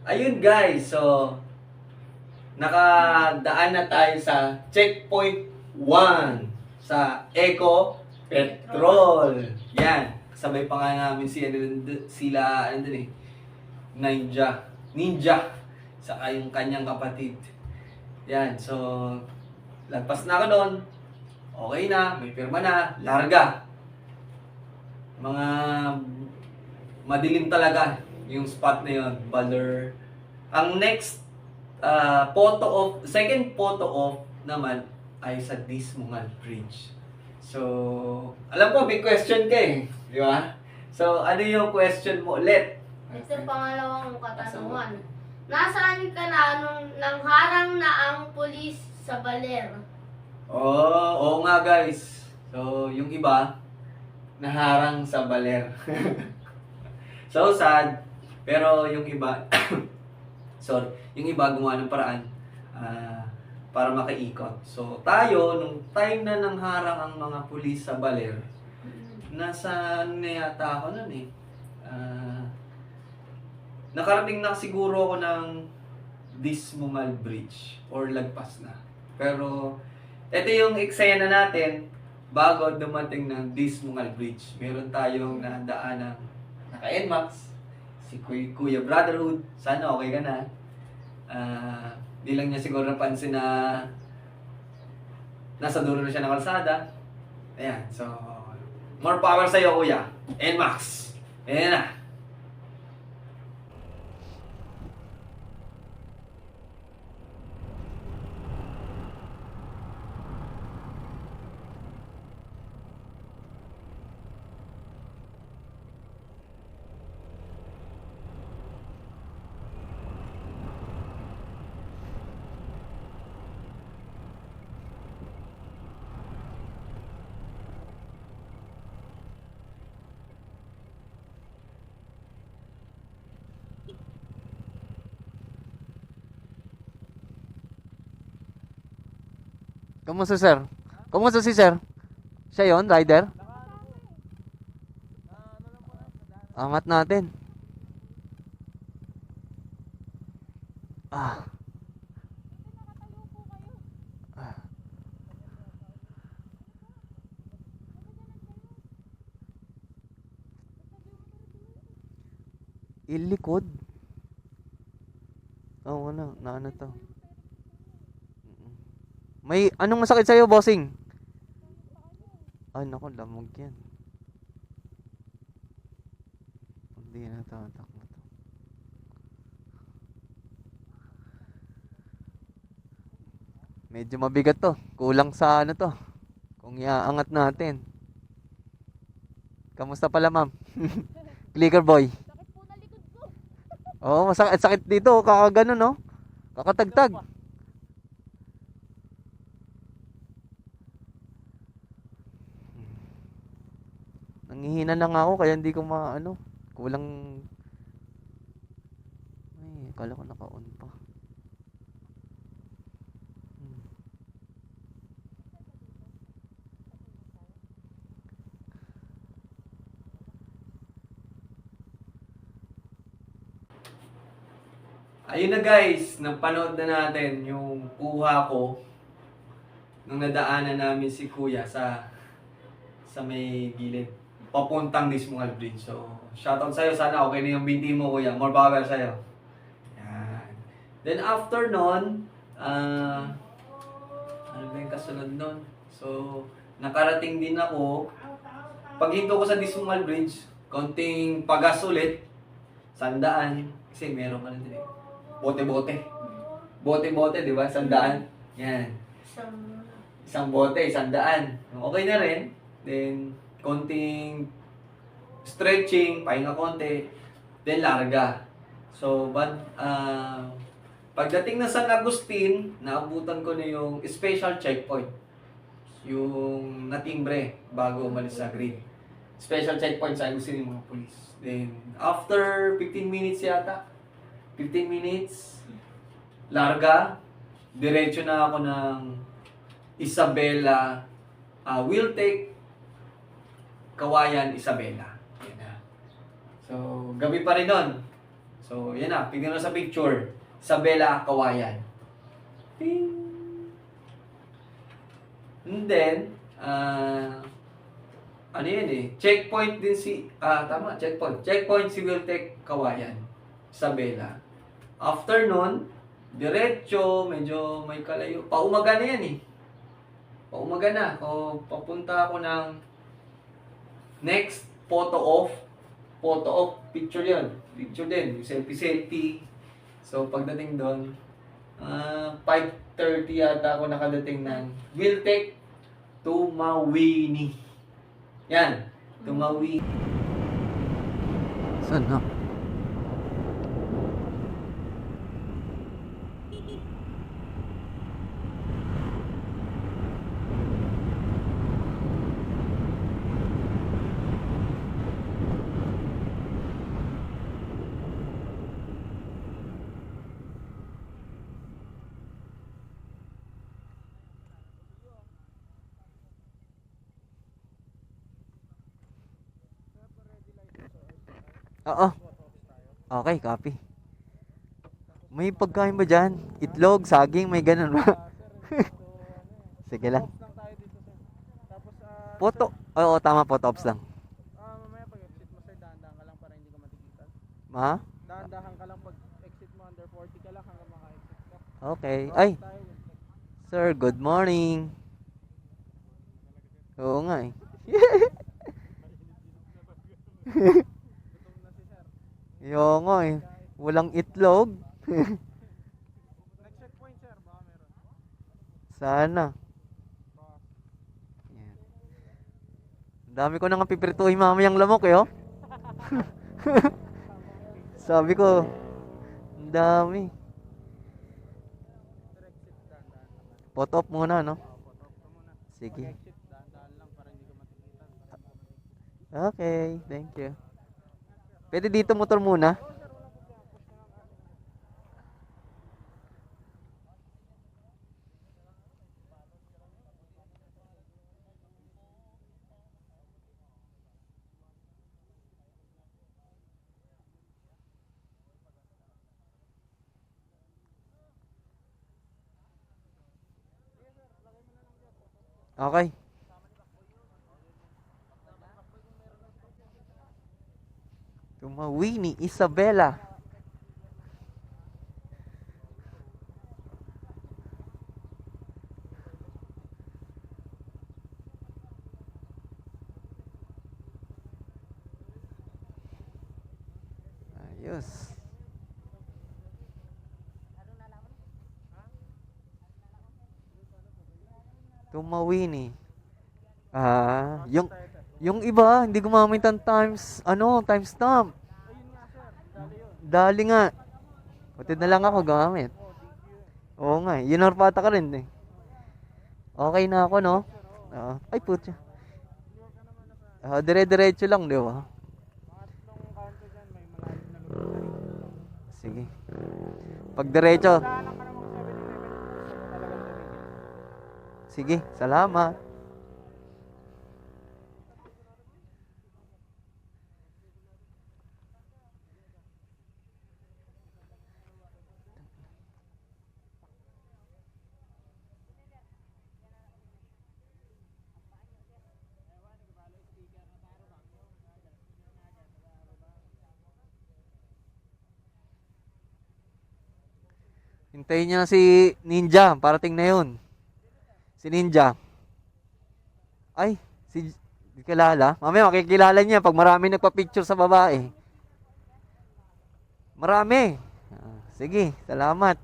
Ayun guys, so nakadaan na tayo sa checkpoint 1 sa Eco Petrol. Yan, kasabay pa nga namin sila ano dun eh, Ninja, saka yung kanyang kapatid. Yan, so lagpas na ako doon. Okay na, may pirma na, larga. Mga madilim talaga yung spot na yun, Baler. Ang next second photo off naman ay sa Dismungal Bridge. So, alam ko may question ka eh, di ba? So, ano yung question mo ulit? Ito pangalawang katanungan. Nasaan ka na nang harang na ang pulis sa baler? Oo nga guys. So, yung iba, naharang sa baler. So sad. Pero yung iba, sorry, yung iba gumawa ng paraan para makaikot. So, tayo, nung time na nangharang ang mga pulis sa baler, nasa ano na yata ako nun eh. Nakarating na siguro ako ng Dismungal Bridge or lagpas na. Pero ito yung eksena natin bago dumating ng Dismungal Bridge. Meron tayong nadaan ng naka-NMAX, si Kuya Brotherhood. Sana okay ka na. Di lang niya siguro napansin na nasa dulo na siya ng kalsada. Ayan, so more power sa'yo, Kuya. NMAX. Ayan na. Kamusta sir? Kamusta si sir? Siya yon, rider? Angat natin. Ah. Ilikod. Oo, na ano to. May anong masakit sa'yo, bossing? Ay, naku, lamog yan. Hindi na to, atak na to. Medyo mabigat to. Kulang sa ano to. Kung iaangat natin. Kamusta pala, ma'am? Clicker boy. Sakit po na likod ko. Oo, masakit sakit dito. Kakagano, no? Kakatagtag. Nangihina lang ako kaya hindi ko maano. Kulang. Ay, akala ko naka-on pa. Ayun na guys, napanood na natin yung kuha ko nung nadaanan namin si Kuya sa may gilid papuntang Dismungal Bridge. So, shoutout sa'yo. Sana okay na yung binti mo, Kuya. More power sa'yo. Yan. Then after nun, ano ba yung kasunod nun? So, nakarating din ako. Paghinto ko sa Dismungal Bridge, konting pagas ulit, 100. Kasi meron ka na din eh. Bote-bote. Bote-bote, di ba? 100. Yan. Isang bote, 100. Okay na rin. Then, konting stretching, pahinga konti. Then, larga. So, pagdating na San Agustin, naabutan ko na yung special checkpoint. Yung natimbre bago umalis sa grid. Special checkpoint sa Agustin yung mga police. Then, after 15 minutes yata, 15 minutes, larga, diretso na ako ng Isabela, will take Kawayan, Isabela. Yan na. So, gabi pa rin nun. So, yan na. Tignan mo sa picture. Isabela, Kawayan. Ping! And then, ano yan eh, checkpoint din tama, checkpoint. Checkpoint Civil Tech Kawayan. Isabela. After nun, diretso, medyo may kalayo. Paumaga na yan eh. Paumaga na. O, papunta ako ng next photo off. Photo off, picture yan. Picture din, selfie-selfie. So, pagdating doon, 5:30 yata ako nakadating ng Wiltec Tumawini. Yan, Tumawini. Saan na? Oo. Okay, copy. May pagkain ba dyan? Itlog, saging, may ganun ba? Sige lang. Photo. Oo, tama, photo ops lang. Mamaya pag exit mo sir, dahan-dahan ka lang para hindi ka matigitan. Ma? Dahan-dahan ka lang pag exit mo, under 40 ka lang hanggang maka-exit ka. Okay. Ay, Tayo, sir, good morning. Oo nga eh. gutom na si sir. Oo nga eh. Walang itlog. Next checkpoint sir, baka meron. Sana. Baka. Yan. Ang dami ko nang pipirituhin mamayang lamok eh, oh. Sabi ko, ang dami. Sir, exit, dahan-dahan naman. Photo op muna, no? Photo up ka muna. Sige. Pag exit, dahan-dahan lang para hindi ka matigitan. Okay, thank you. Pwede dito motor muna? Okay. Tumawini, Isabela. Ayos. Tumawini. Yung iba, hindi gumamit ng timestamp. Ayun nga sir, dali yun. Dali nga. Buti na lang ako gamit. Oo nga, yunarpata ka rin eh. Okay na ako, no? Ay, putya. Dire-diretso lang, di ba? Mga tatlong kanto dyan, may malalim na lugar. Sige. Pag diretso. Dahanan ka naman 7-Eleven, gusto mo talagang tumigil. Sige, salamat. Hintayin niyo na si Ninja, parating na yun. Si Ninja. Ay, di kilala. Mamaya makikilala niya pag marami nagpa-picture sa babae. Marami. Sige, salamat.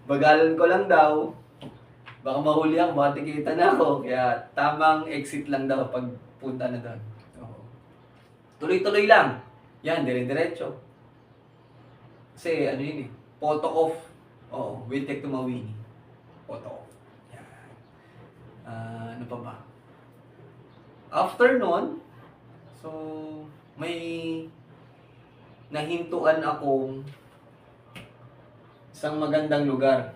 Bagalan ko lang daw. Baka mahuli ako, baka tikita na ako. Kaya tamang exit lang daw pag punta na doon. Oo. Tuloy-tuloy lang. Yan, dire-diretso. Kasi ano yun eh, photo off. Oo, Wiltec Tumawini. Photo off. Yan. ano pa ba? After nun, so, may nahintuan akong isang magandang lugar.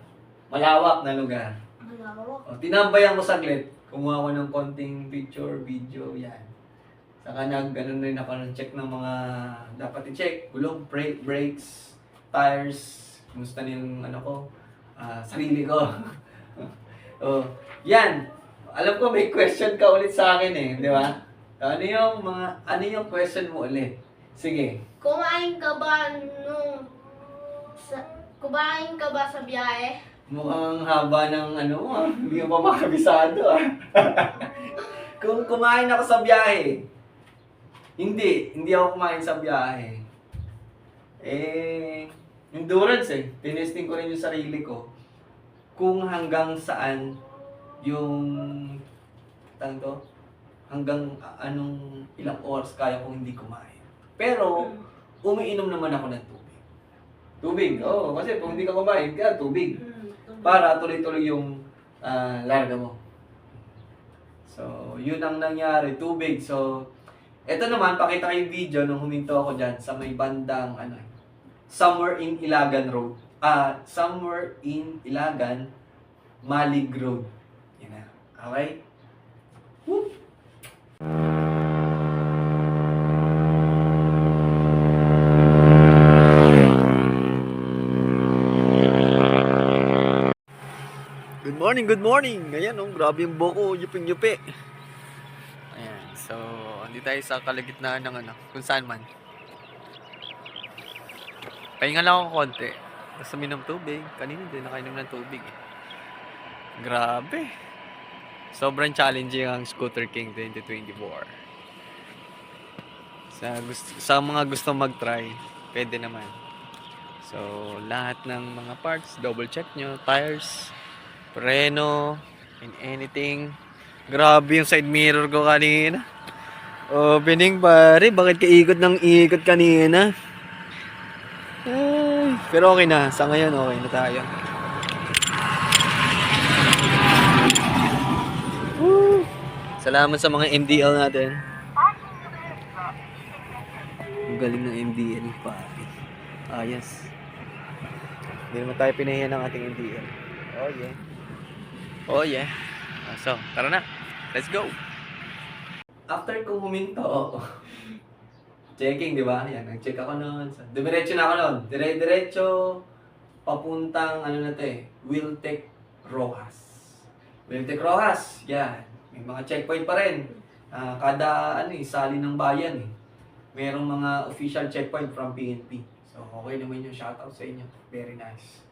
Malawak na lugar. Malawak. O, tinambayan ko saglit. Kumuha ko ng konting picture, video, yan. Saka ganun rin ako ng check ng mga dapat i-check. Gulong, brakes, tires, kumusta na yung sarili ko. Oh, yan. Alam ko may question ka ulit sa akin eh, di ba? Ano yung question mo ulit? Sige. Kumain ka ba sa biyahe? Mukhang haba ng hindi ko pa makabisado Kung kumain ako sa biyahe, hindi ako kumain sa biyahe. Endurance Tinesting ko rin yung sarili ko kung hanggang saan yung hanggang anong ilang oras kaya kong hindi kumain. Pero, umiinom naman ako ng tubig. Tubig, kasi kung hindi ka kumain, tubig. Para tuloy-tuloy yung larga mo. So, yun ang nangyari, tubig. So, eto naman, pakita ko yung video nung huminto ako dyan sa may bandang, somewhere in Ilagan Road. Somewhere in Ilagan, Malig Road. Yan na. Okay? Whoop! Good morning! Ayan, grabe yung buko, yuping-yupi. Ayan, so, hindi tayo sa kalagitnaan ng kung saan man. Pahinga lang ako konti. Basta minom tubig. Kanina din nakainom ng tubig eh. Grabe. Sobrang challenging ang Scooter King 2024. Sa mga gusto mag-try, pwede naman. So, lahat ng mga parts, double check nyo, tires, preno, and anything. Grabe yung side mirror ko kanina. Opening pare, bakit ikot ng ikot kanina? Ay, pero okay na, sa ngayon okay na tayo. Woo! Salamat sa mga MDL natin. Ang galing ng MDL pare. Yes. Hindi naman tayo pinahiya ng ating MDL. Oh yeah. So, tara na. Let's go. After kong huminto, checking, di ba? Yan, nag-check ako noon. Dumiretso na ako noon. Diretso, papuntang, Wiltec Rojas. Wiltec Rojas, yan. May mga checkpoint pa rin. Kada, sali ng bayan, merong mga official checkpoint from PNP. So, okay naman yung shoutout sa inyo. Very nice.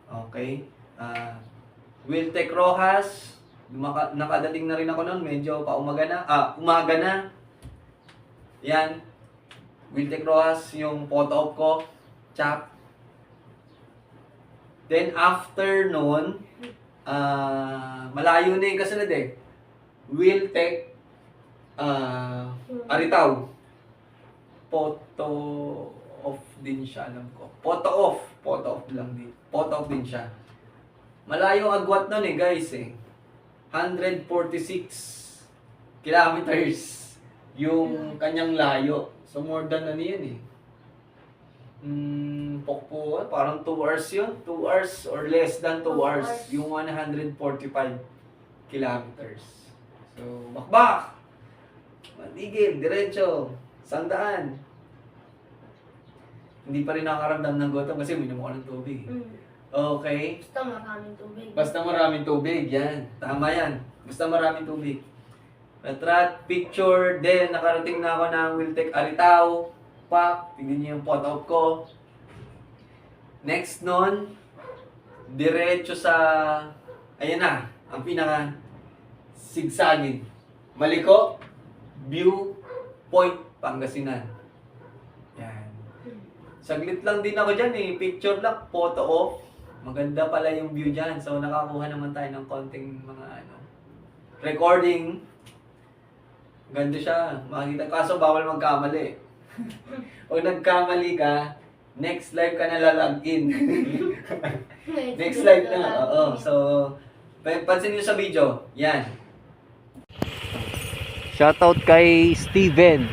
Okay. Wiltec Rojas, nakadating na rin ako noon, medyo umaga na. Yan. Wiltec Rojas, yung photo op ko, chap. Then after noon, malayo na yung kasunod Wiltec, Aritaw. Photo off din siya, alam ko. Photo off lang din. Photo off din siya. Malayo agwat nun guys 146 kilometers yung kanyang layo. So more than yan parang 2 hours yun. 2 hours or less than 2 hours. Yung 145 kilometers. So, bakbak! Matigil, diretso, sandaan. Hindi pa rin nakakaramdam ng gutom kasi uminom ako ng tubig. Okay. Basta maraming tubig. Basta maraming tubig, yan. Tama yan. Basta maraming tubig. Retrat, picture, then nakarating na ako ng Wiltec Aritaw. Pak, tignan niyo yung photo op ko. Next nun, diretso sa, ayan na, ang pinaka sigsagin. Maliko, View Point, Pangasinan. Yan. Saglit lang din ako dyan picture lang, photo off. Maganda pala yung view dyan. So, nakakuha naman tayo ng konting mga recording. Ganda siya. Makikita. Kaso, bawal magkamali. Pag nagkamali ka, next live ka na lalagin. Next live na. Oo. So, pansin nyo sa video. Yan. Shoutout kay Steven.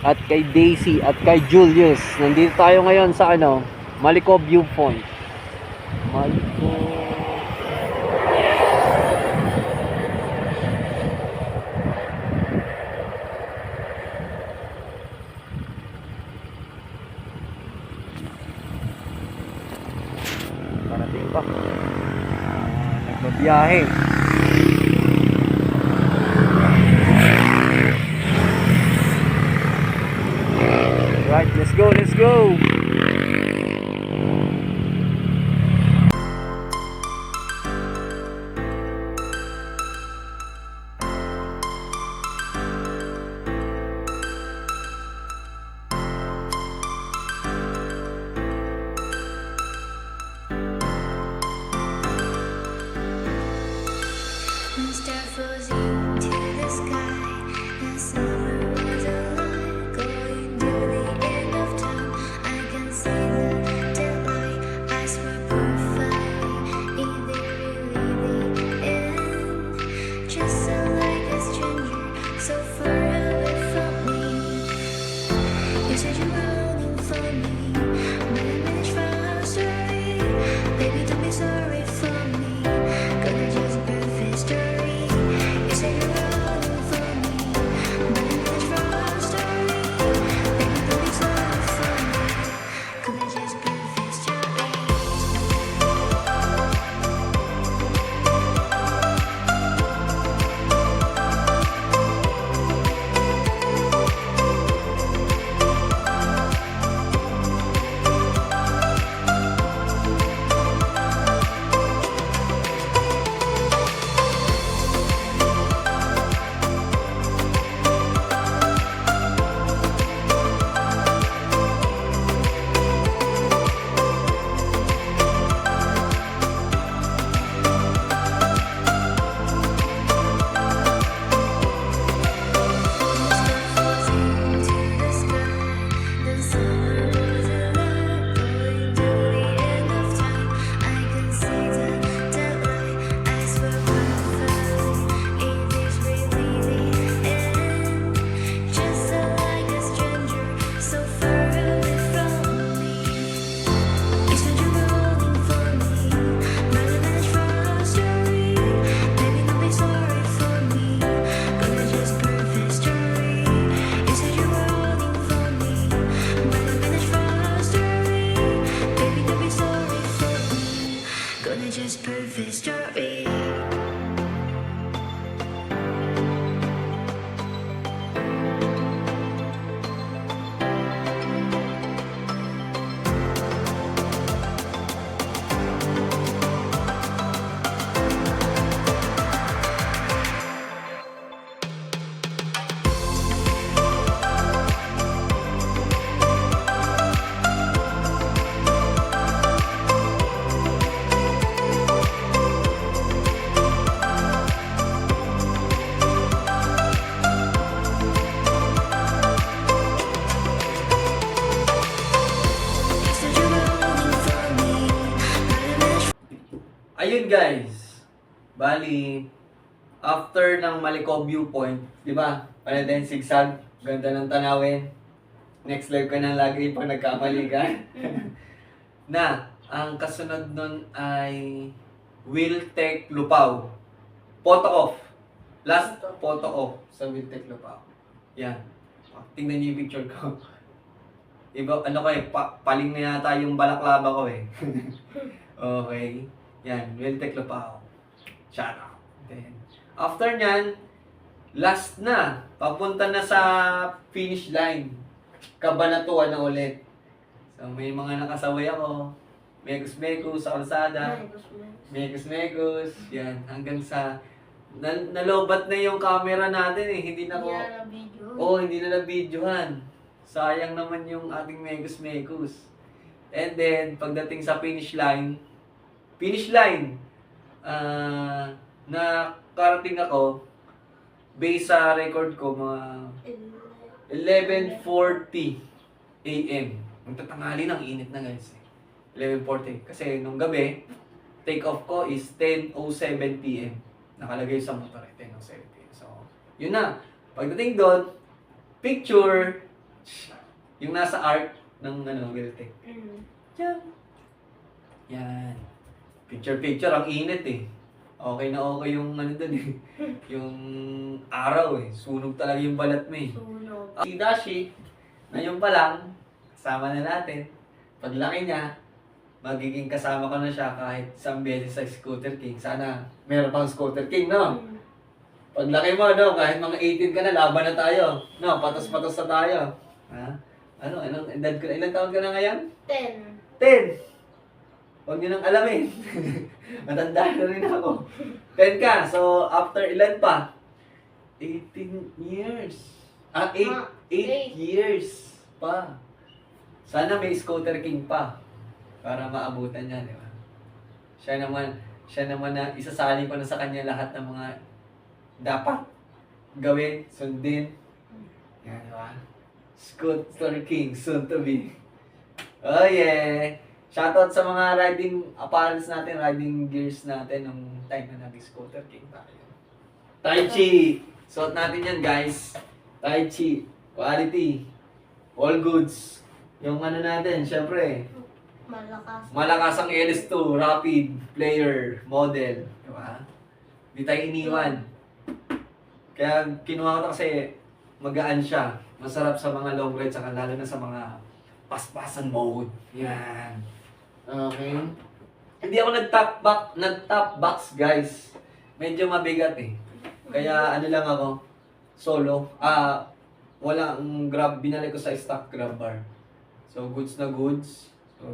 At kay Daisy at kay Julius. Nandito tayo ngayon sa Maliko Viewpoint. Maliko. Parating pa. Nagbabiyahe. Right, let's go, let's go. One star falls into the sky, and summer was alive, going to the end of time. I can see the daylight. I swear perfectly, is there really the end? Just so like a stranger, so far away from me. You said you're running for me, but I managed from our story. Baby, don't be sorry for me, gonna just perfect story. You said you're running for me, but I managed from our story. Baby, don't be sorry for me, gonna just perfect story. Just perfect story. Ayun guys, bali, after ng Maliko Viewpoint, di ba? Pala sigsag, ganda ng tanawin. Next live ka na lagi pag nagkamali ka. Na, ang kasunod nun ay Wiltec Lupao. Photo off. Last photo off sa Wiltec Lupao. Yan. Tingnan niyo yung picture ko. Iba, paling na yata yung balaklava ko eh. Okay. Yan, Wiltec Lupao. Shout out. Then, after nyan, last na. Papunta na sa finish line. Kabanatuan na ulit. So, may mga nakasaway ako. Megus-megus sa kalsada. Megus-megus. Yan, hanggang sa... nalobat na yung camera natin eh. Hindi na ko... hindi na na-videohan. Sayang naman yung ating megus-megus. And then, pagdating sa finish line, nakarating ako, based sa record ko, mga 11:40 a.m. Magtatanghali ng init na guys. 11:40. Kasi nung gabi, take off ko is 10:07 p.m. Nakalagay sa motor 10:07 p.m. So, Yun na. Pagdating doon, picture, yung nasa art ng Wiltec. Yan. Yan. Picture, ang init eh. Okay na okay yung doon eh. Yung araw eh. Sunog talaga yung balat mo eh. Sunog. Si Dashi, ngayon pa lang, kasama na natin. Paglaki niya, magiging kasama ko na siya kahit isang beses sa Scooter King. Sana meron pang Scooter King, no? Paglaki mo, no? Kahit mga 18 ka na, laban na tayo. No? Patos-patos na tayo. Ha? Anong edad ko na? Ilang taon ka na ngayon? 10. 10! Huwag niyo nang alamin. Matanda na rin ako. 10 ka. So, after ilan pa? 18 years. 8 8 years pa. Sana may Scooter King pa. Para maabutan niya, di ba? Siya naman na isasali ko na sa kanya lahat ng mga dapat gawin, sundin. Yan, di ba? Scooter King, soon to be. Oh yeah! Shoutout sa mga riding apparels natin, riding gears natin nung time na nag-Scooter King tayo. Tai Chi! Suot natin yan, guys. Tai Chi. Quality. All goods. Yung natin, syempre, Malakas. malakas ang LS2, rapid, player, model. Diba? Di tayo iniwan. Kaya kinuha ko kasi magaan siya. Masarap sa mga long rides, saka lalo na sa mga paspasan mode. Yan. Okay. Hindi ako nag-top box, guys. Medyo mabigat eh. Kaya lang ako, solo. Walang grab, binalik ko sa stock grab bar. So, goods na goods. So,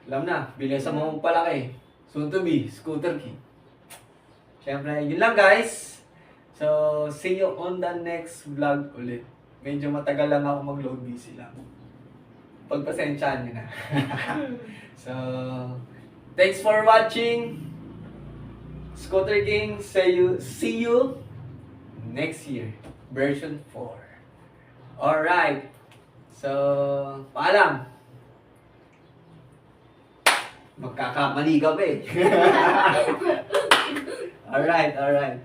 alam na, bilisan mo palaki. Soon to be, Scooter King. Siyempre, yun lang guys. So, see you on the next vlog ulit. Medyo matagal lang ako mag-load, busy lang. Pagpasensyahan nyo na. So, thanks for watching. Scooter King, see you next year. Version 4. Alright. So, paalam. Magkakamali ka pa eh. Alright.